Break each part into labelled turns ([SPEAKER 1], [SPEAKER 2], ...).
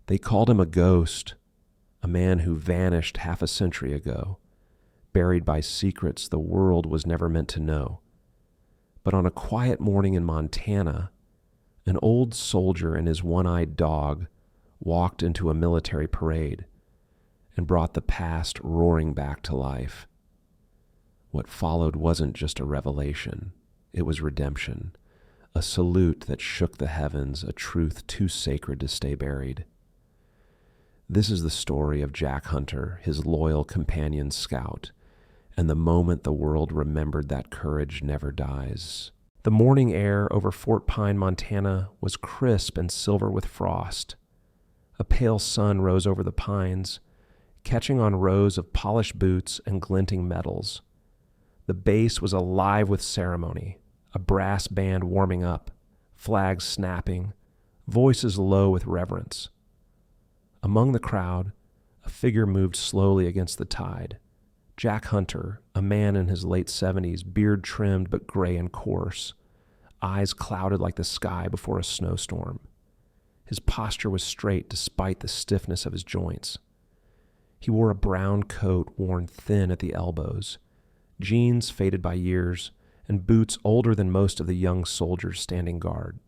[SPEAKER 1] They called him a ghost, a man who vanished half a century ago, buried by secrets the world was never meant to know. But on a quiet morning in Montana, an old soldier and his one-eyed dog walked into a military parade and brought the past roaring back to life. What followed wasn't just a revelation, it was redemption, a salute that shook the heavens, a truth too sacred to stay buried. This is the story of Jack Hunter, his loyal companion scout, and the moment the world remembered that courage never dies. The morning air over Fort Pine, Montana, was crisp and silver with frost. A pale sun rose over the pines, catching on rows of polished boots and glinting metals. The base was alive with ceremony, a brass band warming up, flags snapping, voices low with reverence. Among the crowd, a figure moved slowly against the tide. Jack Hunter, a man in his late 70s, beard trimmed but gray and coarse, eyes clouded like the sky before a snowstorm. His posture was straight despite the stiffness of his joints. He wore a brown coat worn thin at the elbows, jeans faded by years, and boots older than most of the young soldiers standing guard.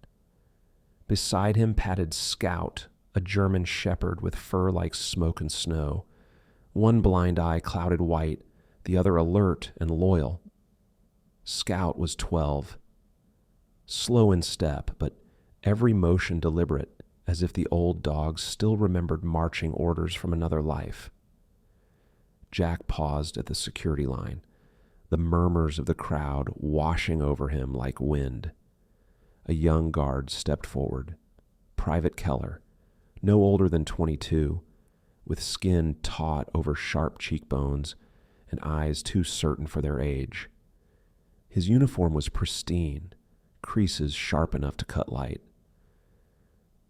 [SPEAKER 1] Beside him padded Scout, a German shepherd with fur like smoke and snow, one blind eye clouded white, the other alert and loyal. Scout was 12, slow in step, but every motion deliberate, as if the old dog still remembered marching orders from another life. Jack paused at the security line, the murmurs of the crowd washing over him like wind. A young guard stepped forward, Private Keller, no older than 22, with skin taut over sharp cheekbones and eyes too certain for their age. His uniform was pristine, creases sharp enough to cut light.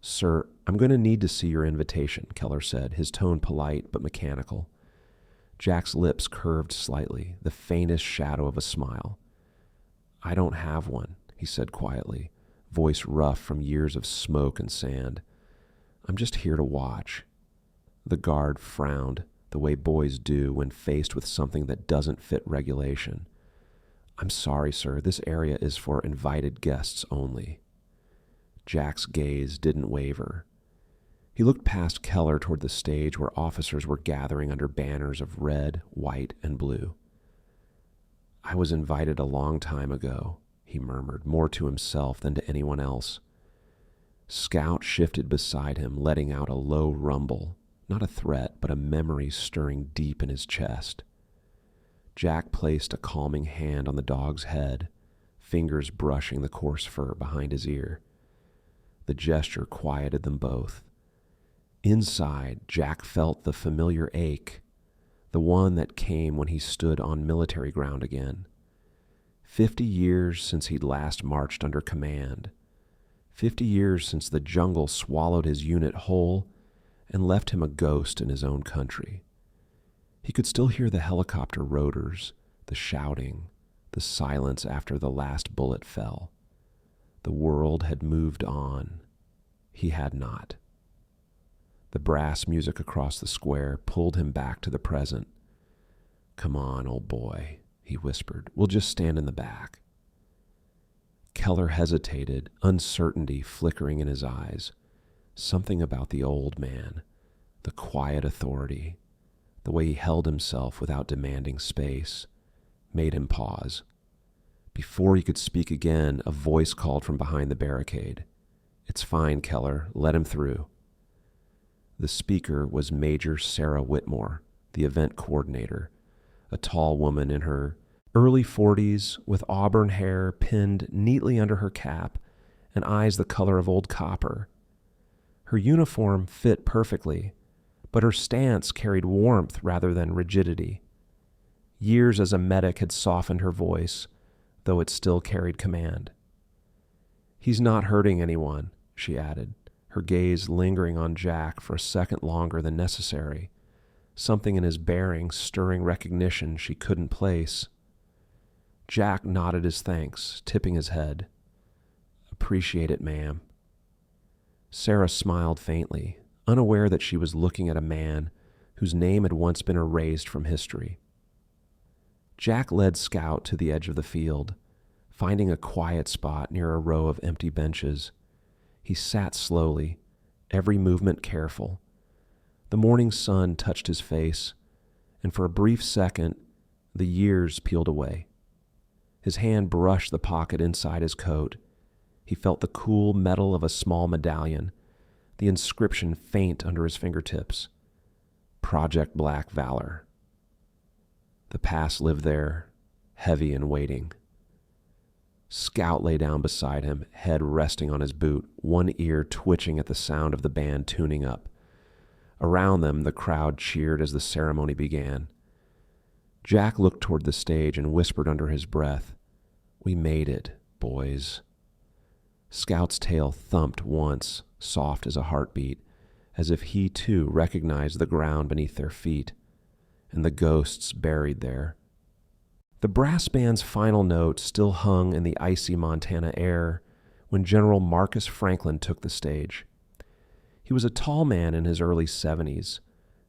[SPEAKER 1] "Sir, I'm going to need to see your invitation," Keller said, his tone polite but mechanical. Jack's lips curved slightly, the faintest shadow of a smile. "I don't have one," he said quietly, voice rough from years of smoke and sand. "I'm just here to watch." The guard frowned, the way boys do when faced with something that doesn't fit regulation. "I'm sorry, sir, this area is for invited guests only." Jack's gaze didn't waver. He looked past Keller toward the stage where officers were gathering under banners of red, white, and blue. "I was invited a long time ago," he murmured, more to himself than to anyone else. Scout shifted beside him, letting out a low rumble, not a threat, but a memory stirring deep in his chest. Jack placed a calming hand on the dog's head, fingers brushing the coarse fur behind his ear. The gesture quieted them both. Inside, Jack felt the familiar ache, the one that came when he stood on military ground again. 50 years since he'd last marched under command. 50 years since the jungle swallowed his unit whole and left him a ghost in his own country. He could still hear the helicopter rotors, the shouting, the silence after the last bullet fell. The world had moved on. He had not. The brass music across the square pulled him back to the present. "Come on, old boy," he whispered. "We'll just stand in the back." Keller hesitated, uncertainty flickering in his eyes. Something about the old man, the quiet authority, the way he held himself without demanding space, made him pause. Before he could speak again, a voice called from behind the barricade. "It's fine, Keller. Let him through." The speaker was Major Sarah Whitmore, the event coordinator, a tall woman in her early 40s with auburn hair pinned neatly under her cap and eyes the color of old copper. Her uniform fit perfectly, but her stance carried warmth rather than rigidity. Years as a medic had softened her voice, though it still carried command. "He's not hurting anyone," she added, her gaze lingering on Jack for a second longer than necessary, something in his bearing stirring recognition she couldn't place. Jack nodded his thanks, tipping his head. "Appreciate it, ma'am." Sarah smiled faintly, unaware that she was looking at a man whose name had once been erased from history. Jack led Scout to the edge of the field, finding a quiet spot near a row of empty benches. He sat slowly, every movement careful. The morning sun touched his face, and for a brief second, the years peeled away. His hand brushed the pocket inside his coat. He felt the cool metal of a small medallion, the inscription faint under his fingertips. Project Black Valor. The past lived there, heavy and waiting. Scout lay down beside him, head resting on his boot, one ear twitching at the sound of the band tuning up. Around them, the crowd cheered as the ceremony began. Jack looked toward the stage and whispered under his breath, "We made it, boys." Scout's tail thumped once, soft as a heartbeat, as if he too recognized the ground beneath their feet and the ghosts buried there. The brass band's final note still hung in the icy Montana air when General Marcus Franklin took the stage. He was a tall man in his early 70s,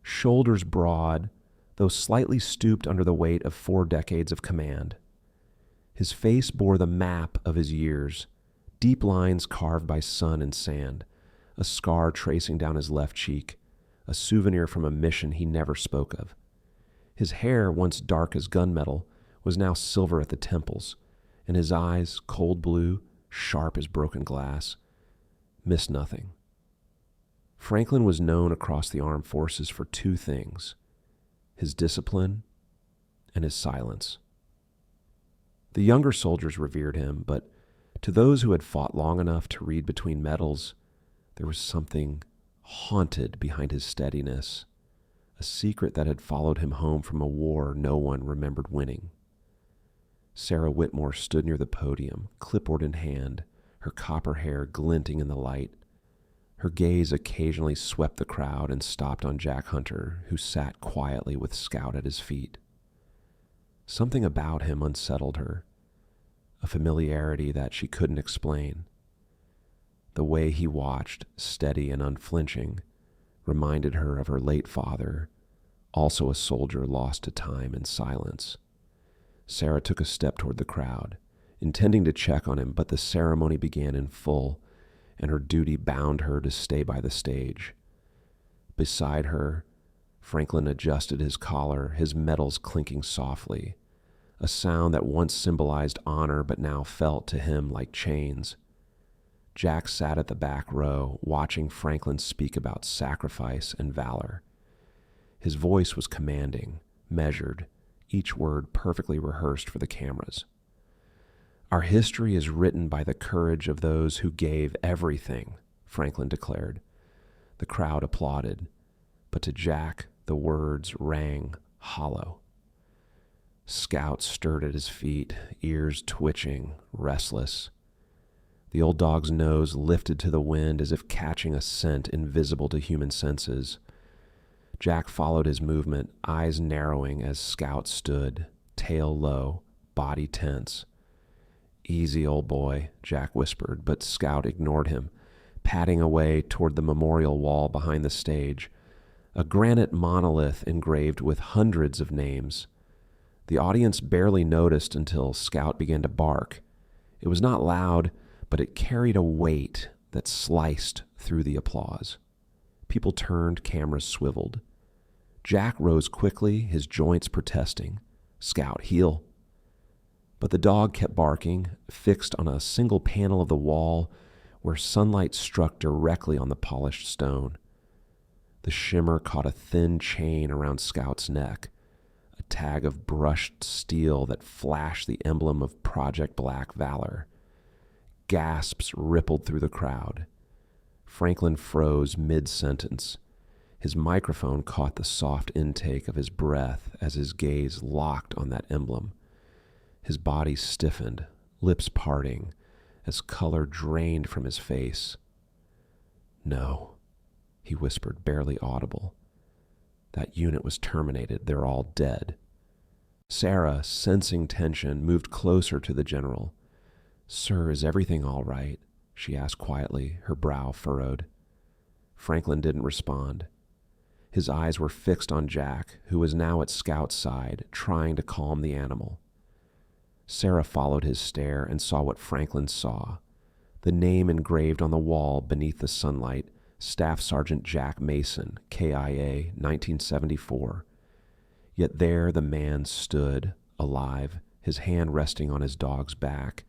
[SPEAKER 1] shoulders broad, though slightly stooped under the weight of 4 decades of command. His face bore the map of his years, deep lines carved by sun and sand, a scar tracing down his left cheek, a souvenir from a mission he never spoke of. His hair, once dark as gunmetal, was now silver at the temples, and his eyes, cold blue, sharp as broken glass, missed nothing. Franklin was known across the armed forces for 2 things: his discipline and his silence. The younger soldiers revered him, but to those who had fought long enough to read between medals, there was something haunted behind his steadiness, a secret that had followed him home from a war no one remembered winning. Sarah Whitmore stood near the podium, clipboard in hand, her copper hair glinting in the light. Her gaze occasionally swept the crowd and stopped on Jack Hunter, who sat quietly with Scout at his feet. Something about him unsettled her, a familiarity that she couldn't explain. The way he watched, steady and unflinching, reminded her of her late father, also a soldier lost to time and silence. Sarah took a step toward the crowd, intending to check on him, but the ceremony began in full, and her duty bound her to stay by the stage. Beside her, Franklin adjusted his collar, his medals clinking softly, a sound that once symbolized honor but now felt to him like chains. Jack sat at the back row, watching Franklin speak about sacrifice and valor. His voice was commanding, measured, each word perfectly rehearsed for the cameras. "Our history is written by the courage of those who gave everything," Franklin declared. The crowd applauded, but to Jack, the words rang hollow. Scout stirred at his feet, ears twitching, restless. The old dog's nose lifted to the wind as if catching a scent invisible to human senses. Jack followed his movement, eyes narrowing as Scout stood, tail low, body tense. "Easy, old boy," Jack whispered, but Scout ignored him, padding away toward the memorial wall behind the stage, a granite monolith engraved with hundreds of names. The audience barely noticed until Scout began to bark. It was not loud, but it carried a weight that sliced through the applause. People turned, cameras swiveled. Jack rose quickly, his joints protesting. "Scout, heel." But the dog kept barking, fixed on a single panel of the wall where sunlight struck directly on the polished stone. The shimmer caught a thin chain around Scout's neck, a tag of brushed steel that flashed the emblem of Project Black Valor. Gasps rippled through the crowd. Franklin froze mid-sentence. His microphone caught the soft intake of his breath as his gaze locked on that emblem. His body stiffened, lips parting, as color drained from his face. "No," he whispered, barely audible. "That unit was terminated. They're all dead." Sarah, sensing tension, moved closer to the general. "Sir, is everything all right?" she asked quietly, her brow furrowed. Franklin didn't respond. His eyes were fixed on Jack, who was now at Scout's side, trying to calm the animal. Sarah followed his stare and saw what Franklin saw. The name engraved on the wall beneath the sunlight, Staff Sergeant Jack Mason, KIA, 1974. Yet there the man stood, alive, his hand resting on his dog's back,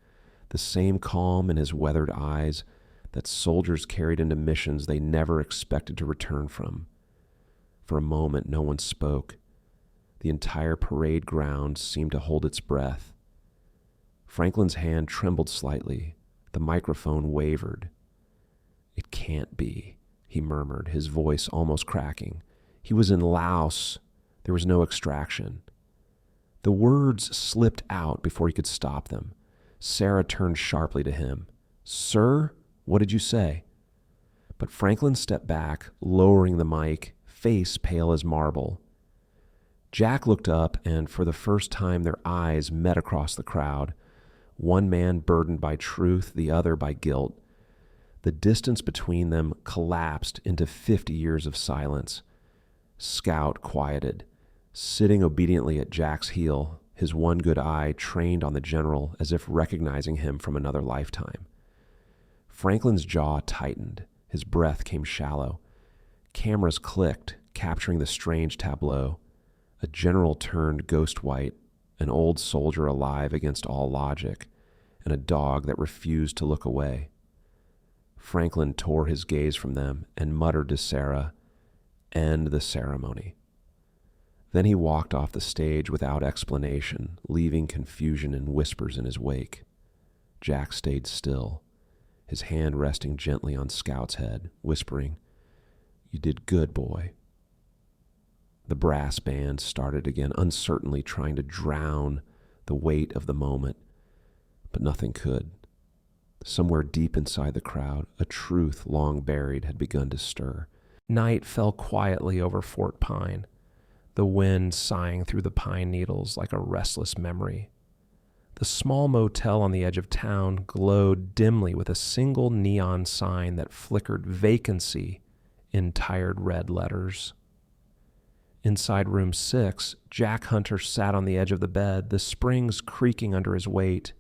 [SPEAKER 1] the same calm in his weathered eyes that soldiers carried into missions they never expected to return from. For a moment, no one spoke. The entire parade ground seemed to hold its breath. Franklin's hand trembled slightly. The microphone wavered. "It can't be," he murmured, his voice almost cracking. He was in Laos. There was no extraction. The words slipped out before he could stop them. Sarah turned sharply to him. "Sir, what did you say?" But Franklin stepped back, lowering the mic, face pale as marble. Jack looked up, and for the first time their eyes met across the crowd, one man burdened by truth, the other by guilt. The distance between them collapsed into 50 years of silence. Scout quieted, sitting obediently at Jack's heel, his one good eye trained on the general as if recognizing him from another lifetime. Franklin's jaw tightened. His breath came shallow. Cameras clicked, capturing the strange tableau. A general turned ghost white, an old soldier alive against all logic, and a dog that refused to look away. Franklin tore his gaze from them and muttered to Sarah, "End the ceremony." Then he walked off the stage without explanation, leaving confusion and whispers in his wake. Jack stayed still, his hand resting gently on Scout's head, whispering, "You did good, boy." The brass band started again, uncertainly trying to drown the weight of the moment, but nothing could. Somewhere deep inside the crowd, a truth long buried had begun to stir. Night fell quietly over Fort Pine, the wind sighing through the pine needles like a restless memory. The small motel on the edge of town glowed dimly with a single neon sign that flickered vacancy in tired red letters. Inside room 6, Jack Hunter sat on the edge of the bed, the springs creaking under his weight.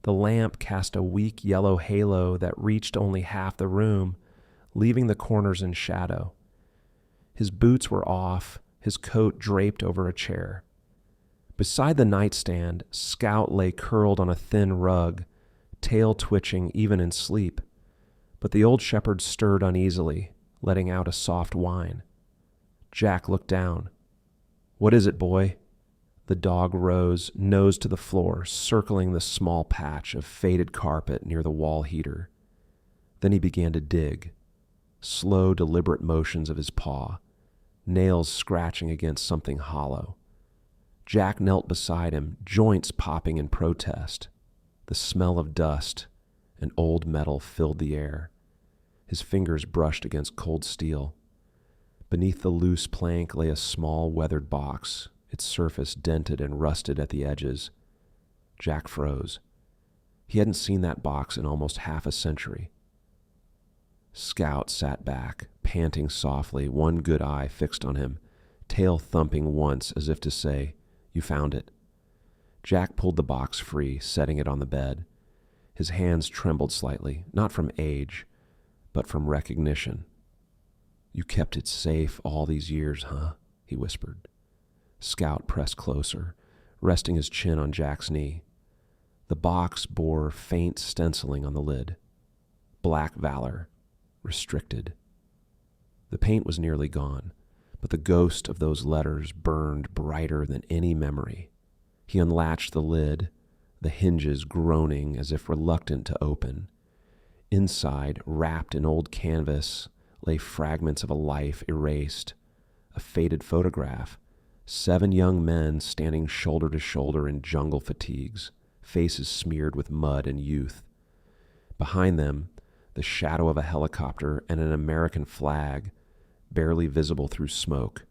[SPEAKER 1] The lamp cast a weak yellow halo that reached only half the room, leaving the corners in shadow. His boots were off, his coat draped over a chair. Beside the nightstand, Scout lay curled on a thin rug, tail twitching even in sleep. But the old shepherd stirred uneasily, letting out a soft whine. Jack looked down. "What is it, boy?" The dog rose, nose to the floor, circling the small patch of faded carpet near the wall heater. Then he began to dig, slow, deliberate motions of his paw, nails scratching against something hollow. Jack knelt beside him, joints popping in protest. The smell of dust and old metal filled the air. His fingers brushed against cold steel. Beneath the loose plank lay a small weathered box, its surface dented and rusted at the edges. Jack froze. He hadn't seen that box in almost half a century. Scout sat back, panting softly, one good eye fixed on him, tail thumping once as if to say, "You found it." Jack pulled the box free, setting it on the bed. His hands trembled slightly, not from age, but from recognition. "You kept it safe all these years, huh?" he whispered. Scout pressed closer, resting his chin on Jack's knee. The box bore faint stenciling on the lid. Black Valor, restricted. The paint was nearly gone, but the ghost of those letters burned brighter than any memory. He unlatched the lid, the hinges groaning as if reluctant to open. Inside, wrapped in old canvas, lay fragments of a life erased, a faded photograph, 7 young men standing shoulder to shoulder in jungle fatigues, faces smeared with mud and youth. Behind them, the shadow of a helicopter and an American flag, barely visible through smoke.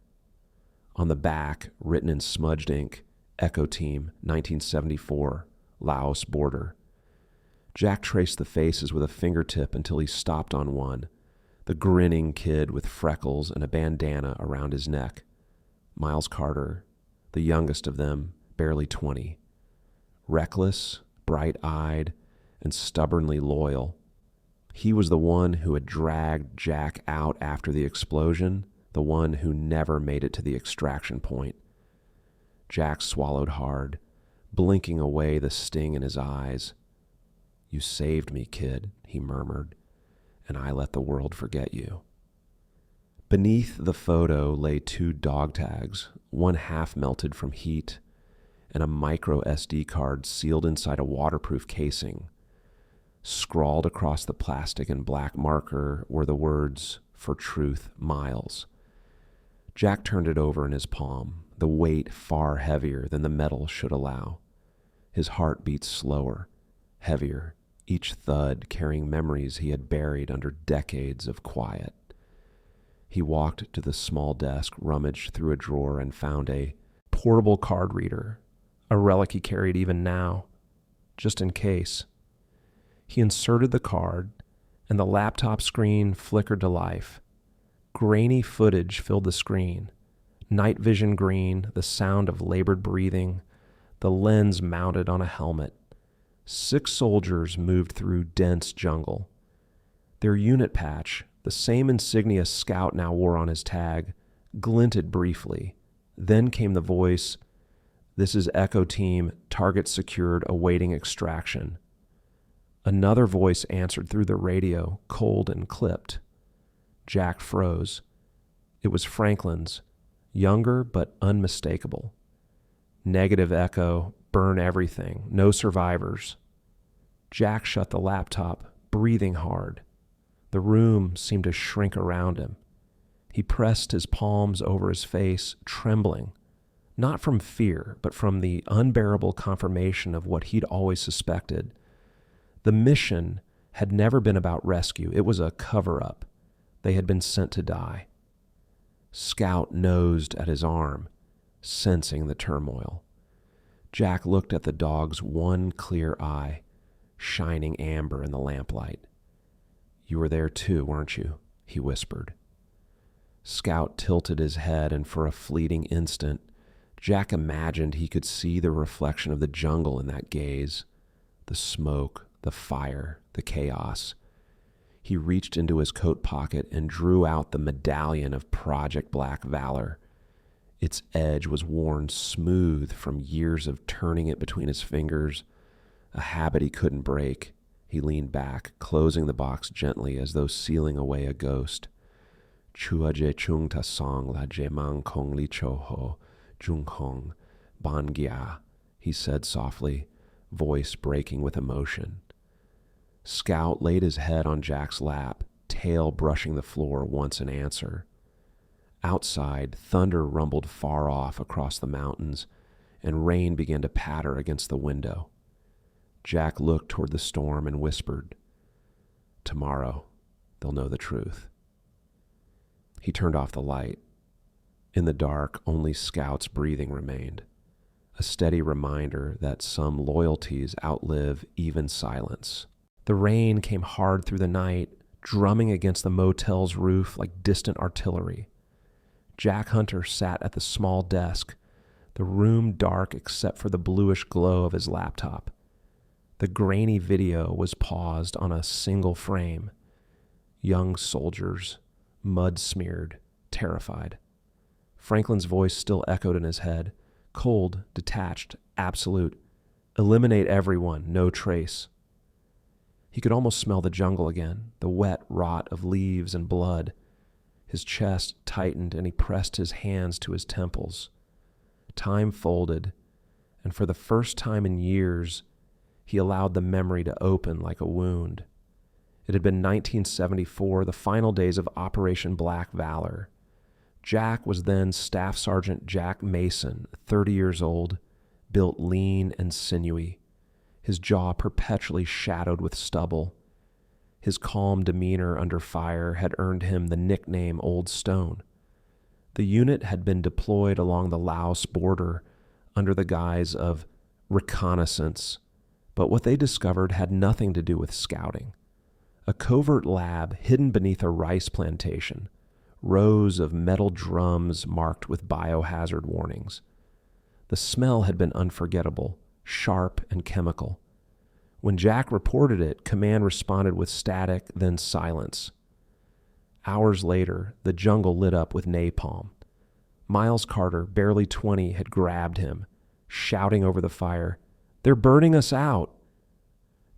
[SPEAKER 1] On the back, written in smudged ink, Echo Team, 1974, Laos border. Jack traced the faces with a fingertip until he stopped on one, the grinning kid with freckles and a bandana around his neck. Miles Carter, the youngest of them, barely 20. Reckless, bright-eyed, and stubbornly loyal. He was the one who had dragged Jack out after the explosion, the one who never made it to the extraction point. Jack swallowed hard, blinking away the sting in his eyes. "You saved me, kid," he murmured, "and I let the world forget you." Beneath the photo lay 2 dog tags, one half melted from heat, and a micro SD card sealed inside a waterproof casing. Scrawled across the plastic in black marker were the words, "For truth, Miles." Jack turned it over in his palm, the weight far heavier than the metal should allow. His heart beat slower, heavier, each thud carrying memories he had buried under decades of quiet. He walked to the small desk, rummaged through a drawer, and found a portable card reader, a relic he carried even now, just in case. He inserted the card, and the laptop screen flickered to life. Grainy footage filled the screen. Night vision green, the sound of labored breathing, the lens mounted on a helmet. 6 soldiers moved through dense jungle. Their unit patch, the same insignia Scout now wore on his tag, glinted briefly. Then came the voice, "This is Echo Team, target secured, awaiting extraction." Another voice answered through the radio, cold and clipped. Jack froze. It was Franklin's, younger but unmistakable. "Negative Echo, burn everything, no survivors." Jack shut the laptop, breathing hard. The room seemed to shrink around him. He pressed his palms over his face, trembling, not from fear, but from the unbearable confirmation of what he'd always suspected. The mission had never been about rescue. It was a cover-up. They had been sent to die. Scout nosed at his arm, sensing the turmoil. Jack looked at the dog's one clear eye, shining amber in the lamplight. "You were there too, weren't you?" he whispered. Scout tilted his head, and for a fleeting instant, Jack imagined he could see the reflection of the jungle in that gaze, the smoke, the fire, the chaos. He reached into his coat pocket and drew out the medallion of Project Black Valor. Its edge was worn smooth from years of turning it between his fingers, a habit he couldn't break. He leaned back, closing the box gently as though sealing away a ghost. "Chua je chung ta song la je mang kong li cho ho, jung hong, ban gia," he said softly, voice breaking with emotion. Scout laid his head on Jack's lap, tail brushing the floor once in answer. Outside, thunder rumbled far off across the mountains, and rain began to patter against the window. Jack looked toward the storm and whispered, "Tomorrow, they'll know the truth." He turned off the light. In the dark, only Scout's breathing remained, a steady reminder that some loyalties outlive even silence. The rain came hard through the night, drumming against the motel's roof like distant artillery. Jack Hunter sat at the small desk, the room dark except for the bluish glow of his laptop. The grainy video was paused on a single frame. Young soldiers, mud-smeared, terrified. Franklin's voice still echoed in his head, cold, detached, absolute. "Eliminate everyone, no trace." He could almost smell the jungle again, the wet rot of leaves and blood. His chest tightened and he pressed his hands to his temples. Time folded, and for the first time in years, he allowed the memory to open like a wound. It had been 1974, the final days of Operation Black Valor. Jack was then Staff Sergeant Jack Mason, 30 years old, built lean and sinewy, his jaw perpetually shadowed with stubble. His calm demeanor under fire had earned him the nickname Old Stone. The unit had been deployed along the Laos border under the guise of reconnaissance, but what they discovered had nothing to do with scouting. A covert lab hidden beneath a rice plantation, rows of metal drums marked with biohazard warnings. The smell had been unforgettable, sharp and chemical. When Jack reported it, command responded with static, then silence. Hours later, the jungle lit up with napalm. Miles Carter, barely 20, had grabbed him, shouting over the fire, "They're burning us out!"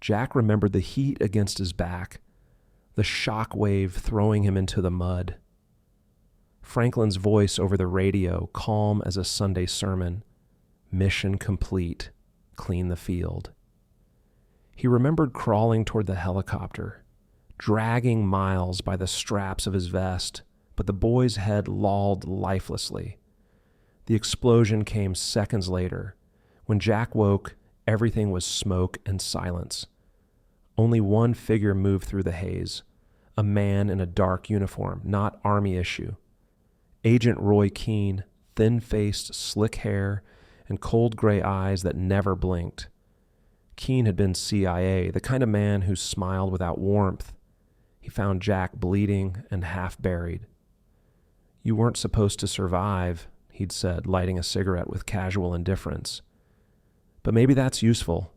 [SPEAKER 1] Jack remembered the heat against his back, the shock wave throwing him into the mud. Franklin's voice over the radio, calm as a Sunday sermon, "Mission complete, clean the field." He remembered crawling toward the helicopter, dragging Miles by the straps of his vest, but the boy's head lolled lifelessly. The explosion came seconds later. When Jack woke, everything was smoke and silence. Only one figure moved through the haze, a man in a dark uniform, not Army issue. Agent Roy Keene, thin-faced, slick hair, and cold gray eyes that never blinked. Keene had been CIA, the kind of man who smiled without warmth. He found Jack bleeding and half buried. "You weren't supposed to survive," he'd said, lighting a cigarette with casual indifference. "But maybe that's useful."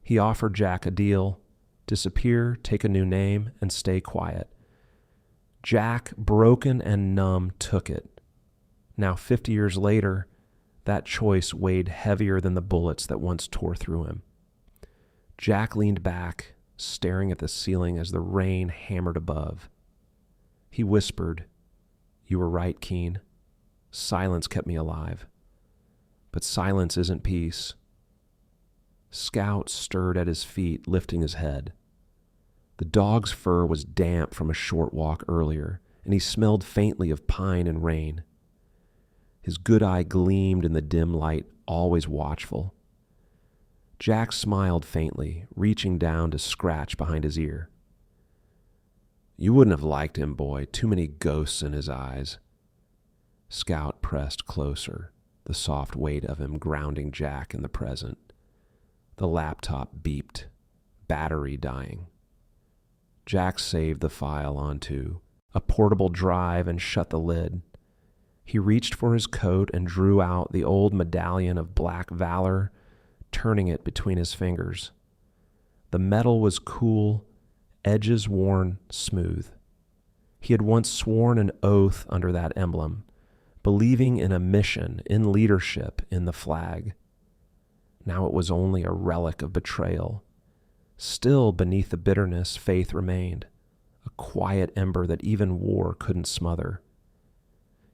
[SPEAKER 1] He offered Jack a deal: disappear, take a new name, and stay quiet. Jack, broken and numb, took it. Now, 50 years later, that choice weighed heavier than the bullets that once tore through him. Jack leaned back, staring at the ceiling as the rain hammered above. He whispered, "You were right, Keene. Silence kept me alive. But silence isn't peace." Scout stirred at his feet, lifting his head. The dog's fur was damp from a short walk earlier, and he smelled faintly of pine and rain. His good eye gleamed in the dim light, always watchful. Jack smiled faintly, reaching down to scratch behind his ear. "You wouldn't have liked him, boy. Too many ghosts in his eyes." Scout pressed closer, the soft weight of him grounding Jack in the present. The laptop beeped, battery dying. Jack saved the file onto a portable drive and shut the lid. He reached for his coat and drew out the old medallion of Black Valor, turning it between his fingers. The metal was cool, edges worn smooth. He had once sworn an oath under that emblem, believing in a mission, in leadership, in the flag. Now it was only a relic of betrayal. Still, beneath the bitterness, faith remained, a quiet ember that even war couldn't smother.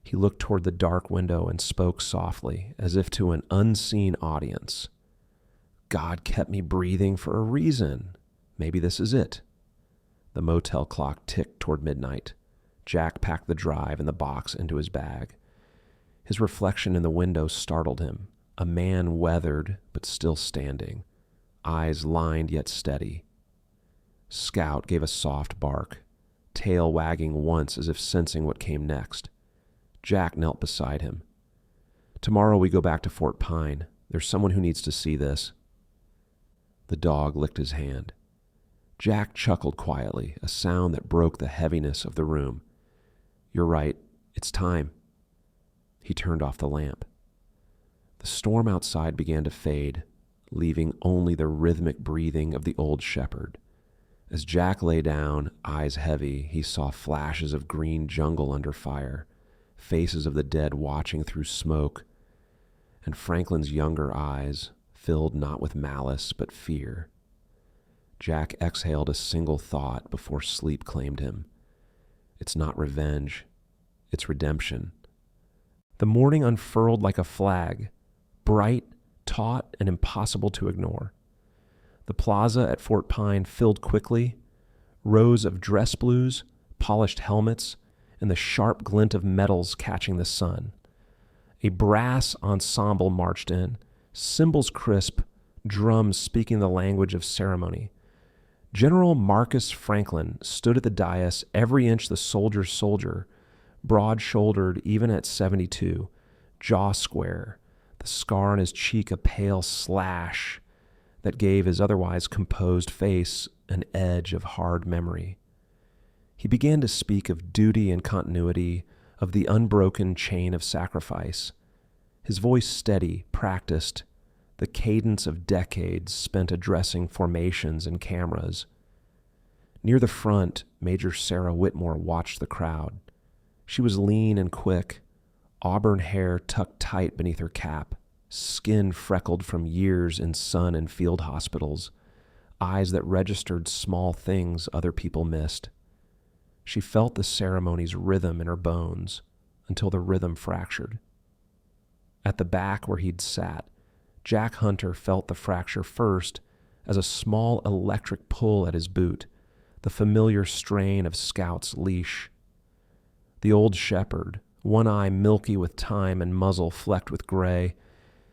[SPEAKER 1] He looked toward the dark window and spoke softly, as if to an unseen audience. "God kept me breathing for a reason. Maybe this is it." The motel clock ticked toward midnight. Jack packed the drive and the box into his bag. His reflection in the window startled him, a man weathered but still standing, eyes lined yet steady. Scout gave a soft bark, tail wagging once as if sensing what came next. Jack knelt beside him. "Tomorrow we go back to Fort Pine. There's someone who needs to see this." The dog licked his hand. Jack chuckled quietly, a sound that broke the heaviness of the room. "You're right. It's time." He turned off the lamp. The storm outside began to fade, leaving only the rhythmic breathing of the old shepherd. As Jack lay down, eyes heavy, he saw flashes of green jungle under fire, faces of the dead watching through smoke, and Franklin's younger eyes, filled not with malice but fear. Jack exhaled a single thought before sleep claimed him. It's not revenge, it's redemption. The morning unfurled like a flag, bright, taut, and impossible to ignore. The plaza at Fort Pine filled quickly, rows of dress blues, polished helmets, and the sharp glint of metals catching the sun. A brass ensemble marched in, cymbals crisp, drums speaking the language of ceremony. General Marcus Franklin stood at the dais, every inch the soldier's soldier, broad-shouldered even at 72, jaw square, the scar on his cheek a pale slash that gave his otherwise composed face an edge of hard memory. He began to speak of duty and continuity, of the unbroken chain of sacrifice. His voice steady, practiced, the cadence of decades spent addressing formations and cameras. Near the front, Major Sarah Whitmore watched the crowd. She was lean and quick, auburn hair tucked tight beneath her cap, skin freckled from years in sun and field hospitals, eyes that registered small things other people missed. She felt the ceremony's rhythm in her bones until the rhythm fractured. At the back where he'd sat, Jack Hunter felt the fracture first as a small electric pull at his boot, the familiar strain of Scout's leash. The old shepherd, one eye milky with time and muzzle flecked with gray,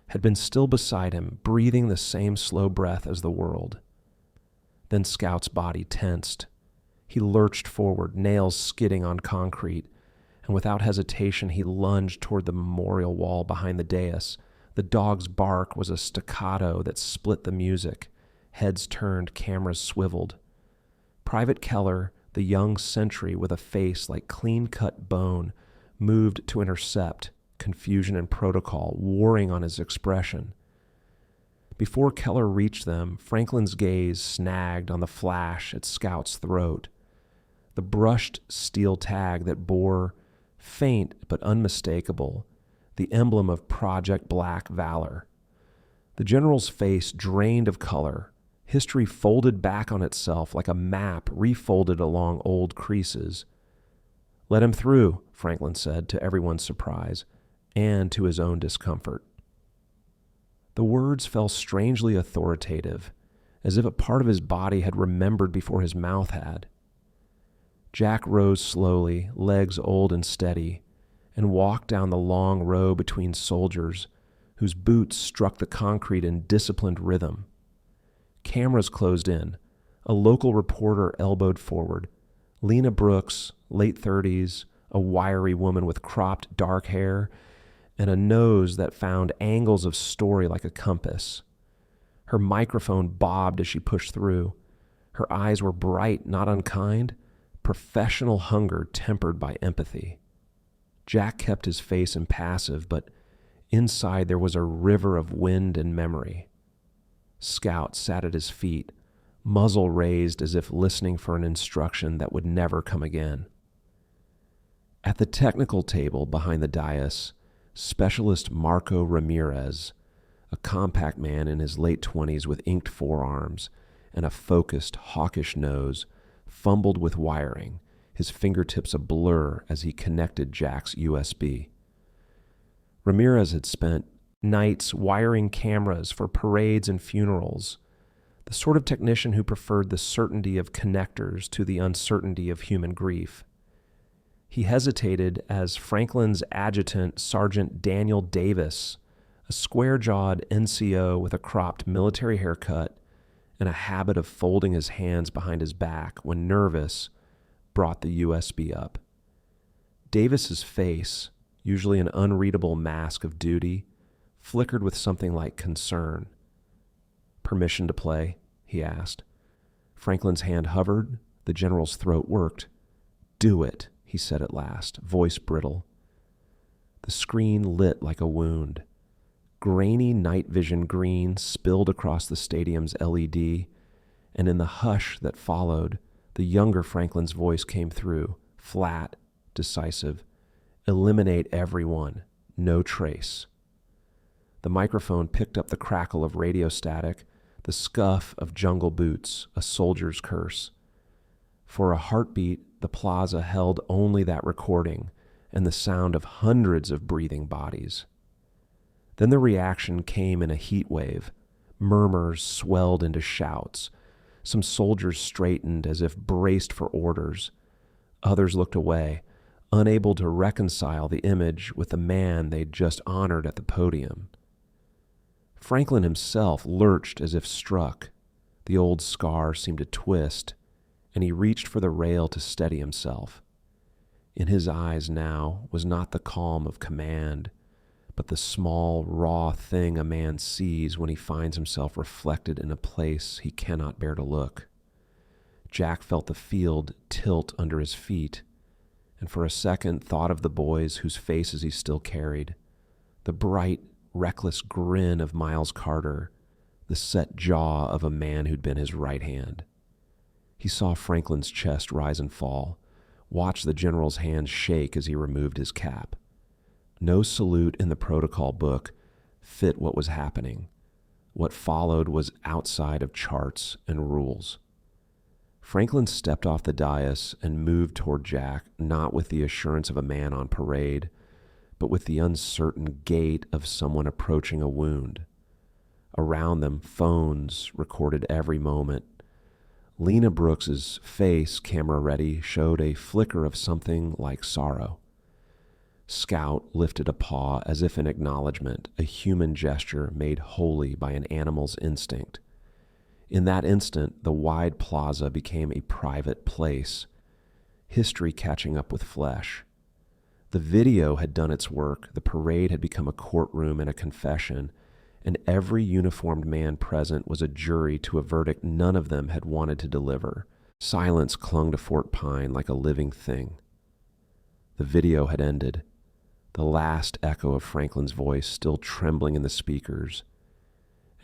[SPEAKER 1] had been still beside him, breathing the same slow breath as the world. Then Scout's body tensed. He lurched forward, nails skidding on concrete, and without hesitation he lunged toward the memorial wall behind the dais. The dog's bark was a staccato that split the music. Heads turned, cameras swiveled. Private Keller, the young sentry with a face like clean-cut bone, moved to intercept, confusion and protocol warring on his expression. Before Keller reached them, Franklin's gaze snagged on the flash at Scout's throat. The brushed steel tag that bore, faint but unmistakable, the emblem of Project Black Valor. The general's face drained of color, history folded back on itself like a map refolded along old creases. "Let him through," Franklin said, to everyone's surprise, and to his own discomfort. The words fell strangely authoritative, as if a part of his body had remembered before his mouth had. Jack rose slowly, legs old and steady, and walked down the long row between soldiers whose boots struck the concrete in disciplined rhythm. Cameras closed in. A local reporter elbowed forward. Lena Brooks, late 30s, a wiry woman with cropped dark hair and a nose that found angles of story like a compass. Her microphone bobbed as she pushed through. Her eyes were bright, not unkind, professional hunger tempered by empathy. Jack kept his face impassive, but inside there was a river of wind and memory. Scout sat at his feet, muzzle raised as if listening for an instruction that would never come again. At the technical table behind the dais, Specialist Marco Ramirez, a compact man in his late 20s with inked forearms and a focused, hawkish nose, fumbled with wiring, his fingertips a blur as he connected Jack's USB. Ramirez had spent nights wiring cameras for parades and funerals, the sort of technician who preferred the certainty of connectors to the uncertainty of human grief. He hesitated as Franklin's adjutant, Sergeant Daniel Davis, a square-jawed NCO with a cropped military haircut and a habit of folding his hands behind his back when nervous, brought the USB up. Davis's face, usually an unreadable mask of duty, flickered with something like concern. "Permission to play?" he asked. Franklin's hand hovered, the general's throat worked. "Do it," he said at last, voice brittle. The screen lit like a wound. Grainy night vision green spilled across the stadium's LED, and in the hush that followed, the younger Franklin's voice came through, flat, decisive. "Eliminate everyone. No trace." The microphone picked up the crackle of radio static, the scuff of jungle boots, a soldier's curse. For a heartbeat, the plaza held only that recording and the sound of hundreds of breathing bodies. Then the reaction came in a heat wave. Murmurs swelled into shouts. Some soldiers straightened as if braced for orders. Others looked away, unable to reconcile the image with the man they'd just honored at the podium. Franklin himself lurched as if struck. The old scar seemed to twist, and he reached for the rail to steady himself. In his eyes now was not the calm of command, but the small, raw thing a man sees when he finds himself reflected in a place he cannot bear to look. Jack felt the field tilt under his feet, and for a second thought of the boys whose faces he still carried, the bright, reckless grin of Miles Carter, the set jaw of a man who'd been his right hand. He saw Franklin's chest rise and fall, watched the general's hands shake as he removed his cap. No salute in the protocol book fit what was happening. What followed was outside of charts and rules. Franklin stepped off the dais and moved toward Jack, not with the assurance of a man on parade, but with the uncertain gait of someone approaching a wound. Around them, phones recorded every moment. Lena Brooks's face, camera ready, showed a flicker of something like sorrow. Scout lifted a paw as if in acknowledgement, a human gesture made holy by an animal's instinct. In that instant, the wide plaza became a private place, history catching up with flesh. The video had done its work, the parade had become a courtroom and a confession, and every uniformed man present was a jury to a verdict none of them had wanted to deliver. Silence clung to Fort Pine like a living thing. The video had ended, the last echo of Franklin's voice still trembling in the speakers,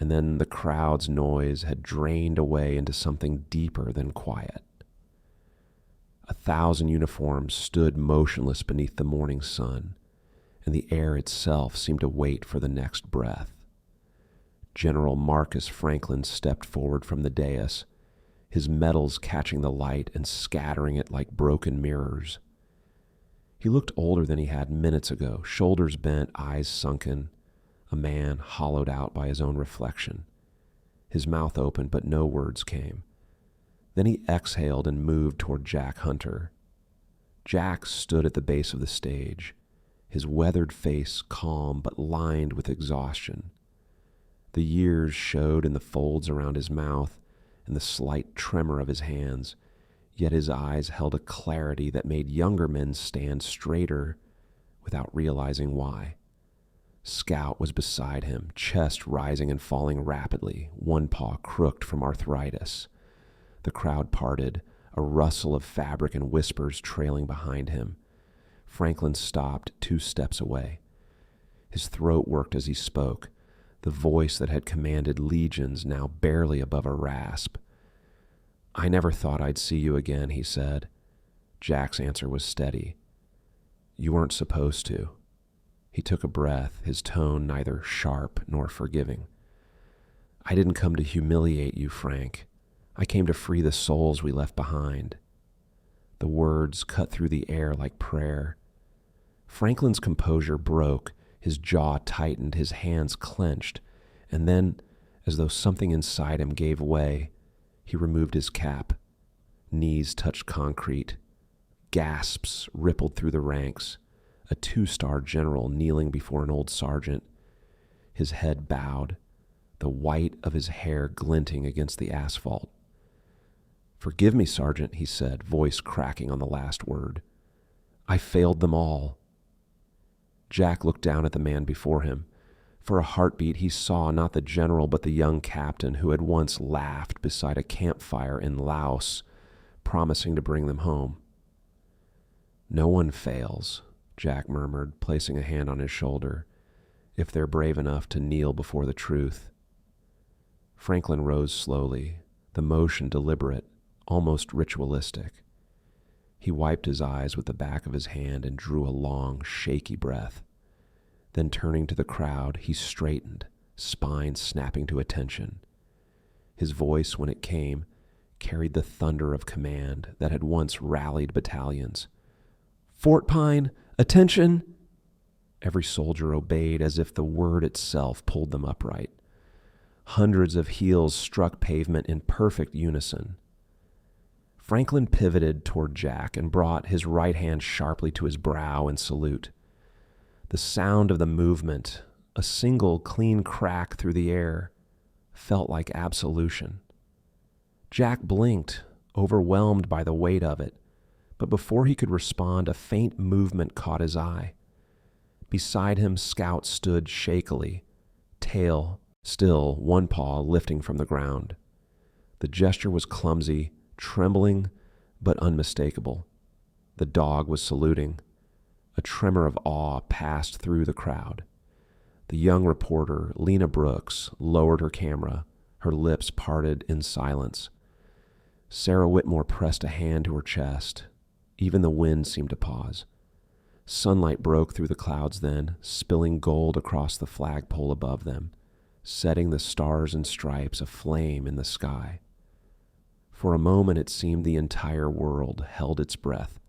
[SPEAKER 1] and then the crowd's noise had drained away into something deeper than quiet. 1,000 uniforms stood motionless beneath the morning sun, and the air itself seemed to wait for the next breath. General Marcus Franklin stepped forward from the dais, his medals catching the light and scattering it like broken mirrors. He looked older than he had minutes ago, shoulders bent, eyes sunken, a man hollowed out by his own reflection. His mouth opened, but no words came. Then he exhaled and moved toward Jack Hunter. Jack stood at the base of the stage, his weathered face calm but lined with exhaustion. The years showed in the folds around his mouth and the slight tremor of his hands, yet his eyes held a clarity that made younger men stand straighter without realizing why. Scout was beside him, chest rising and falling rapidly, one paw crooked from arthritis. The crowd parted, a rustle of fabric and whispers trailing behind him. Franklin stopped 2 steps away. His throat worked as he spoke, the voice that had commanded legions now barely above a rasp. "I never thought I'd see you again," he said. Jack's answer was steady. "You weren't supposed to." He took a breath, his tone neither sharp nor forgiving. "I didn't come to humiliate you, Frank. I came to free the souls we left behind." The words cut through the air like prayer. Franklin's composure broke, his jaw tightened, his hands clenched, and then, as though something inside him gave way, he removed his cap. Knees touched concrete. Gasps rippled through the ranks. A 2-star general kneeling before an old sergeant, his head bowed, the white of his hair glinting against the asphalt. "Forgive me, Sergeant," he said, voice cracking on the last word. "I failed them all." Jack looked down at the man before him. For a heartbeat, he saw not the general but the young captain who had once laughed beside a campfire in Laos, promising to bring them home. "No one fails," Jack murmured, placing a hand on his shoulder, "if they're brave enough to kneel before the truth." Franklin rose slowly, the motion deliberate, almost ritualistic. He wiped his eyes with the back of his hand and drew a long, shaky breath. Then turning to the crowd, he straightened, spine snapping to attention. His voice, when it came, carried the thunder of command that had once rallied battalions. "Fort Pine, attention!" Every soldier obeyed as if the word itself pulled them upright. Hundreds of heels struck pavement in perfect unison. Franklin pivoted toward Jack and brought his right hand sharply to his brow in salute. The sound of the movement, a single clean crack through the air, felt like absolution. Jack blinked, overwhelmed by the weight of it, but before he could respond, a faint movement caught his eye. Beside him, Scout stood shakily, tail still, one paw lifting from the ground. The gesture was clumsy, trembling but unmistakable. The dog was saluting. A tremor of awe passed through the crowd. The young reporter, Lena Brooks, lowered her camera, her lips parted in silence. Sarah Whitmore pressed a hand to her chest. Even the wind seemed to pause. Sunlight broke through the clouds then, spilling gold across the flagpole above them, setting the stars and stripes aflame in the sky. For a moment it seemed the entire world held its breath.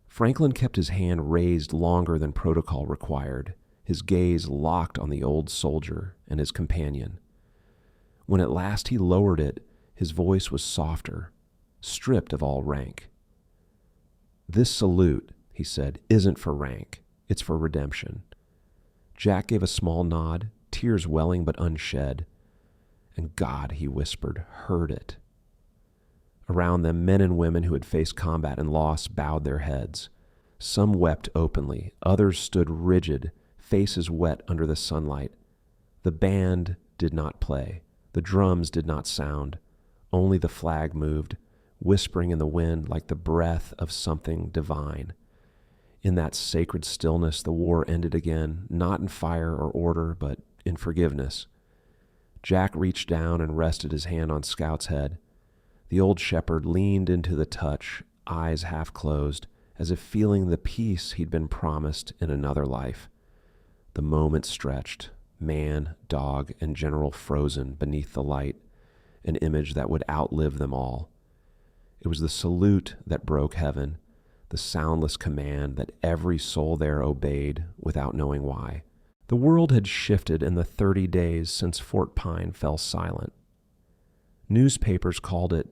[SPEAKER 1] Franklin kept his hand raised longer than protocol required, his gaze locked on the old soldier and his companion. When at last he lowered it, his voice was softer, stripped of all rank. "This salute," he said, "isn't for rank. It's for redemption." Jack gave a small nod, tears welling but unshed. And God, he whispered, heard it. Around them, men and women who had faced combat and loss bowed their heads. Some wept openly, others stood rigid, faces wet under the sunlight. The band did not play. The drums did not sound. Only the flag moved, whispering in the wind like the breath of something divine. In that sacred stillness, the war ended again, not in fire or order, but in forgiveness. Jack reached down and rested his hand on Scout's head. The old shepherd leaned into the touch, eyes half closed, as if feeling the peace he'd been promised in another life. The moment stretched, man, dog, and general frozen beneath the light, an image that would outlive them all. It was the salute that broke heaven, the soundless command that every soul there obeyed without knowing why. The world had shifted in the 30 days since Fort Pine fell silent. Newspapers called it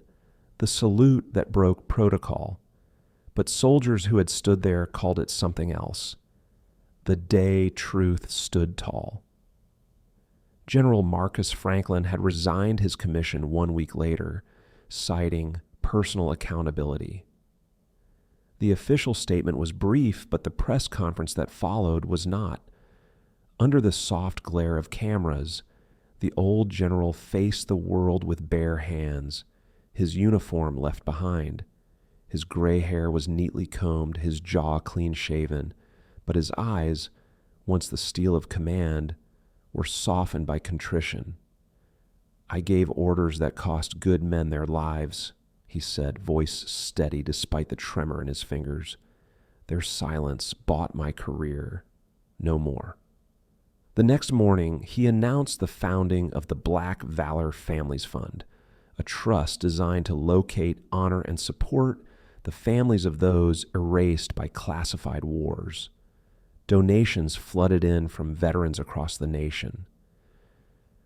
[SPEAKER 1] the salute that broke protocol, but soldiers who had stood there called it something else. The day truth stood tall. General Marcus Franklin had resigned his commission 1 week later, citing personal accountability. The official statement was brief, but the press conference that followed was not. Under the soft glare of cameras, the old general faced the world with bare hands, his uniform left behind. His gray hair was neatly combed, his jaw clean-shaven, but his eyes, once the steel of command, were softened by contrition. "I gave orders that cost good men their lives," he said, voice steady despite the tremor in his fingers. "Their silence bought my career. No more." The next morning, he announced the founding of the Black Valor Families Fund, a trust designed to locate, honor, and support the families of those erased by classified wars. Donations flooded in from veterans across the nation.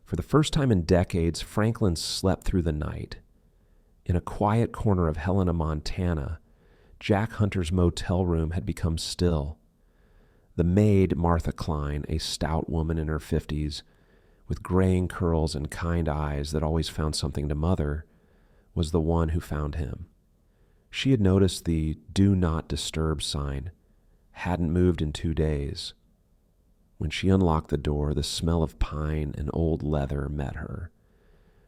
[SPEAKER 1] For the first time in decades, Franklin slept through the night. In a quiet corner of Helena, Montana, Jack Hunter's motel room had become still. The maid, Martha Klein, a stout woman in her 50s, with graying curls and kind eyes that always found something to mother, was the one who found him. She had noticed the "Do Not Disturb" sign, hadn't moved in 2 days. When she unlocked the door, the smell of pine and old leather met her.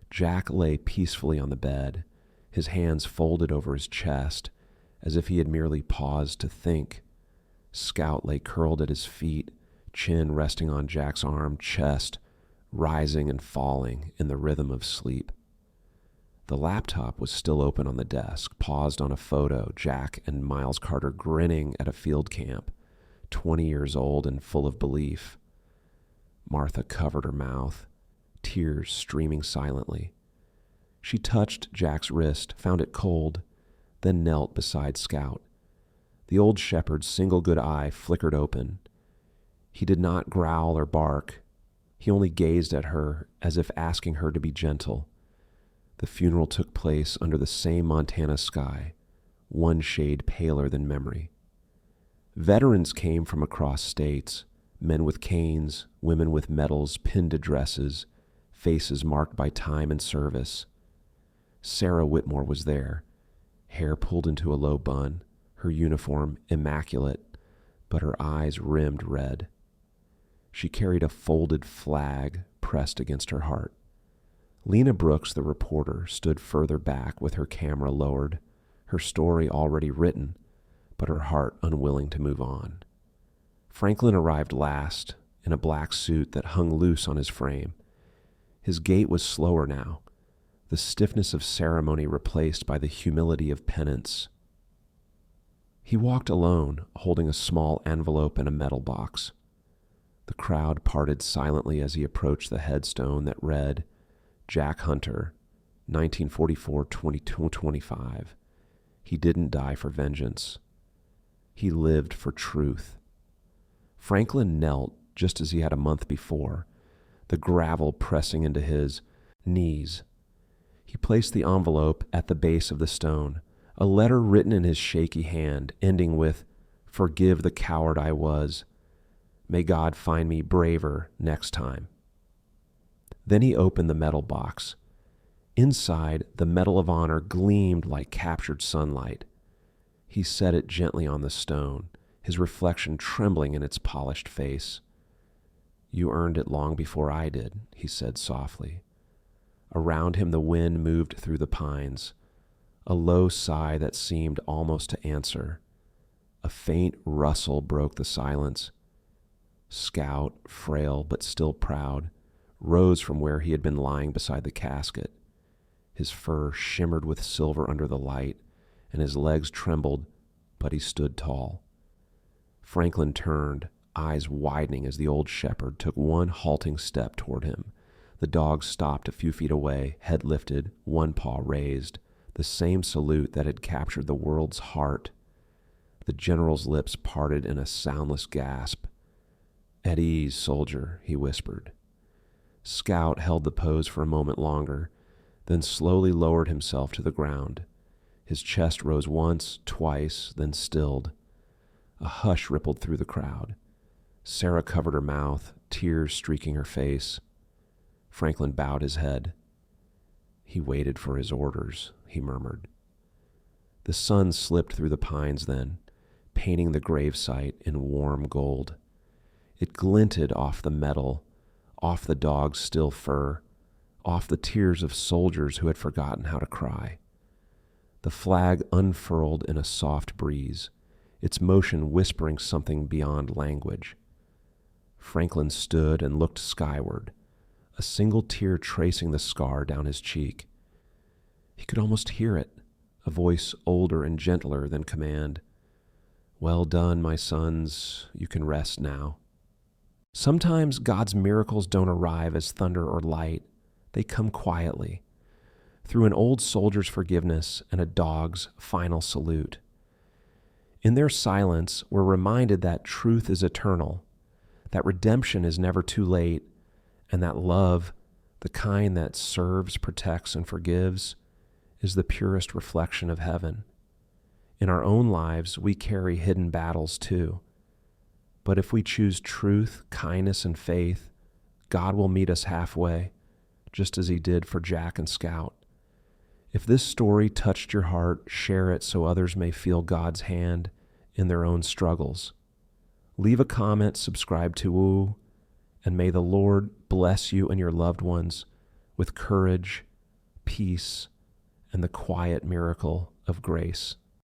[SPEAKER 1] Jack lay peacefully on the bed, his hands folded over his chest, as if he had merely paused to think. Scout lay curled at his feet, chin resting on Jack's arm, chest rising and falling in the rhythm of sleep. The laptop was still open on the desk, paused on a photo, Jack and Miles Carter grinning at a field camp, 20 years old and full of belief. Martha covered her mouth, tears streaming silently. She touched Jack's wrist, found it cold, then knelt beside Scout. The old shepherd's single good eye flickered open. He did not growl or bark. He only gazed at her as if asking her to be gentle. The funeral took place under the same Montana sky, one shade paler than memory. Veterans came from across states, men with canes, women with medals pinned to dresses, faces marked by time and service. Sarah Whitmore was there, hair pulled into a low bun, her uniform immaculate, but her eyes rimmed red. She carried a folded flag pressed against her heart. Lena Brooks, the reporter, stood further back with her camera lowered, her story already written, but her heart unwilling to move on. Franklin arrived last, in a black suit that hung loose on his frame. His gait was slower now, the stiffness of ceremony replaced by the humility of penance. He walked alone, holding a small envelope in a metal box. The crowd parted silently as he approached the headstone that read, Jack Hunter, 1944-2225. He didn't die for vengeance. He lived for truth. Franklin knelt just as he had a month before, the gravel pressing into his knees. He placed the envelope at the base of the stone, a letter written in his shaky hand, ending with, Forgive the coward I was. May God find me braver next time. Then he opened the metal box. Inside, the Medal of Honor gleamed like captured sunlight. He set it gently on the stone, his reflection trembling in its polished face. You earned it long before I did, he said softly. Around him the wind moved through the pines, a low sigh that seemed almost to answer. A faint rustle broke the silence. Scout, frail but still proud, rose from where he had been lying beside the casket. His fur shimmered with silver under the light, and his legs trembled, but he stood tall. Franklin turned, eyes widening as the old shepherd took one halting step toward him. The dog stopped a few feet away, head lifted, one paw raised, the same salute that had captured the world's heart. The general's lips parted in a soundless gasp. At ease, soldier, he whispered. Scout held the pose for a moment longer, then slowly lowered himself to the ground. His chest rose once, twice, then stilled. A hush rippled through the crowd. Sarah covered her mouth, tears streaking her face. Franklin bowed his head. He waited for his orders, he murmured. The sun slipped through the pines then, painting the gravesite in warm gold. It glinted off the metal, off the dog's still fur, off the tears of soldiers who had forgotten how to cry. The flag unfurled in a soft breeze, its motion whispering something beyond language. Franklin stood and looked skyward, a single tear tracing the scar down his cheek. He could almost hear it, a voice older and gentler than command. Well done, my sons, you can rest now. Sometimes God's miracles don't arrive as thunder or light. They come quietly, through an old soldier's forgiveness and a dog's final salute. In their silence, we're reminded that truth is eternal, that redemption is never too late, and that love, the kind that serves, protects, and forgives, is the purest reflection of heaven. In our own lives, we carry hidden battles too. But if we choose truth, kindness, and faith, God will meet us halfway, just as he did for Jack and Scout. If this story touched your heart, share it so others may feel God's hand in their own struggles. Leave a comment, subscribe to Woo, and may the Lord bless you and your loved ones with courage, peace, and the quiet miracle of grace.